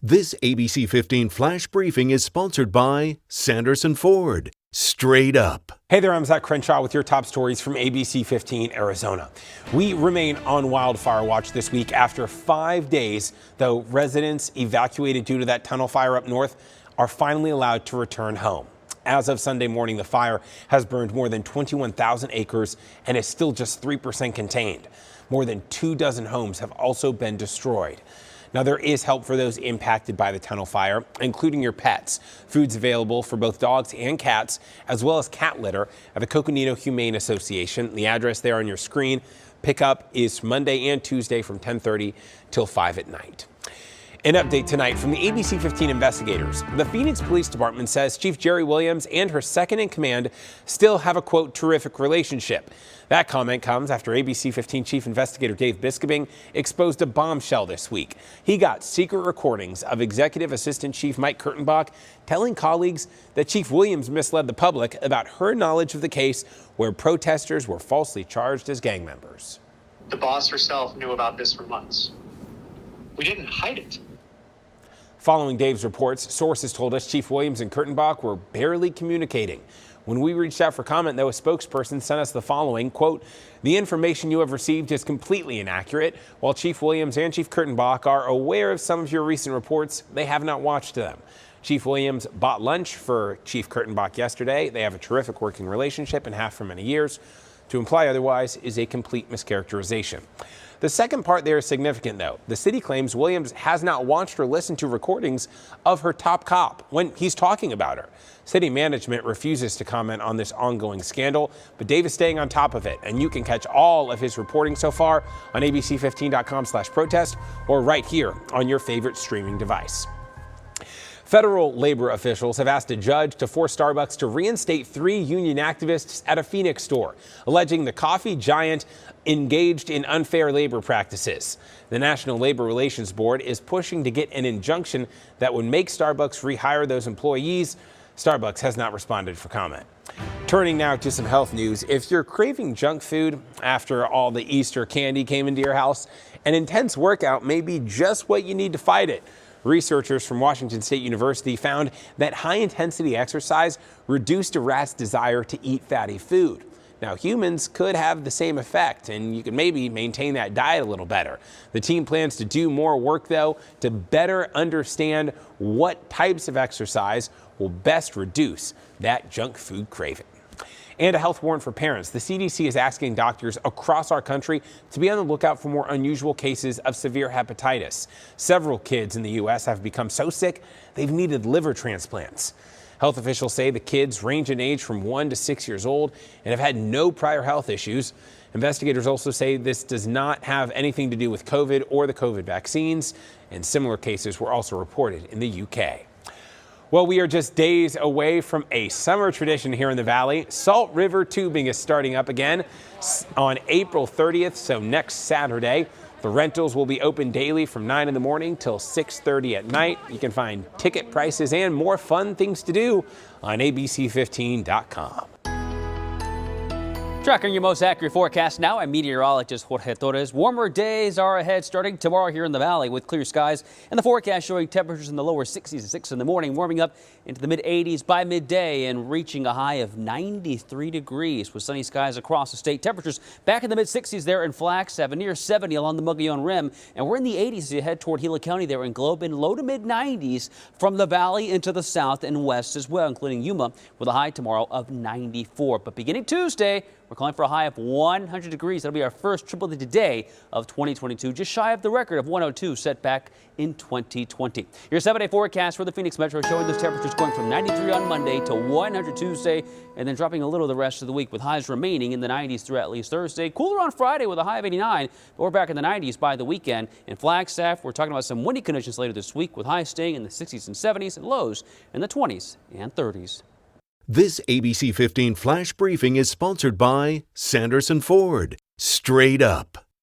This ABC 15 Flash Briefing is sponsored by Sanderson Ford. Straight up. Hey there, I'm Zach Crenshaw with your top stories from ABC15 Arizona. We remain on wildfire watch this week after 5 days, though residents evacuated due to that tunnel fire up north are finally allowed to return home. As of Sunday morning, the fire has burned more than 21,000 acres and is still just 3% contained. More than 24 homes have also been destroyed. Now, there is help for those impacted by the tunnel fire, including your pets. Food's available for both dogs and cats, as well as cat litter at the Coconino Humane Association. The address there on your screen. Pickup is Monday and Tuesday from 10:30 till 5 at night. An update tonight from the ABC15 investigators. The Phoenix Police Department says Chief Jerry Williams and her second in command still have a, quote, terrific relationship. That comment comes after ABC15 Chief Investigator Dave Biskobing exposed a bombshell this week. He got secret recordings of Executive Assistant Chief Mike Kurtenbach telling colleagues that Chief Williams misled the public about her knowledge of the case where protesters were falsely charged as gang members. The boss herself knew about this for months. We didn't hide it. Following Dave's reports, sources told us Chief Williams and Kurtenbach were barely communicating. When we reached out for comment, though, a spokesperson sent us the following, quote, "The information you have received is completely inaccurate. While Chief Williams and Chief Kurtenbach are aware of some of your recent reports, they have not watched them. Chief Williams bought lunch for Chief Kurtenbach yesterday. They have a terrific working relationship and have for many years. To imply otherwise is a complete mischaracterization." The second part there is significant, though. The city claims Williams has not watched or listened to recordings of her top cop when he's talking about her. City management refuses to comment on this ongoing scandal, but Dave is staying on top of it, and you can catch all of his reporting so far on abc15.com/protest or right here on your favorite streaming device. Federal labor officials have asked a judge to force Starbucks to reinstate 3 union activists at a Phoenix store, alleging the coffee giant engaged in unfair labor practices. The National Labor Relations Board is pushing to get an injunction that would make Starbucks rehire those employees. Starbucks has not responded for comment. Turning now to some health news. If you're craving junk food after all the Easter candy came into your house, an intense workout may be just what you need to fight it. Researchers from Washington State University found that high-intensity exercise reduced a rat's desire to eat fatty food. Now, humans could have the same effect, and you could maybe maintain that diet a little better. The team plans to do more work, though, to better understand what types of exercise will best reduce that junk food craving. And a health warrant for parents. The CDC is asking doctors across our country to be on the lookout for more unusual cases of severe hepatitis. Several kids in the U.S. have become so sick they've needed liver transplants. Health officials say the kids range in age from 1 to 6 years old and have had no prior health issues. Investigators also say this does not have anything to do with COVID or the COVID vaccines, and similar cases were also reported in the UK. Well, we are just days away from a summer tradition here in the Valley. Salt River tubing is starting up again on April 30th, so next Saturday. The rentals will be open daily from 9 in the morning till 6:30 at night. You can find ticket prices and more fun things to do on abc15.com. Tracking your most accurate forecast now, I'm meteorologist Jorge Torres. Warmer days are ahead starting tomorrow here in the Valley with clear skies and the forecast showing temperatures in the lower 60s at 6 in the morning, warming up into the mid-80s by midday and reaching a high of 93 degrees with sunny skies across the state. Temperatures back in the mid-60s there in Flagstaff and near 70 along the Mogollon Rim. And we're in the 80s as you head toward Gila County there in Globe, and low to mid-90s from the Valley into the south and west as well, including Yuma with a high tomorrow of 94. But beginning Tuesday, we're calling for a high of 100 degrees. That'll be our first triple-digit day of 2022, just shy of the record of 102 set back in 2020. Your 7-day forecast for the Phoenix Metro showing those temperatures going from 93 on Monday to 100 Tuesday, and then dropping a little the rest of the week with highs remaining in the 90s through at least Thursday. Cooler on Friday with a high of 89, but we're back in the 90s by the weekend. In Flagstaff, we're talking about some windy conditions later this week with highs staying in the 60s and 70s and lows in the 20s and 30s. This ABC 15 Flash Briefing is sponsored by Sanderson Ford. Straight up.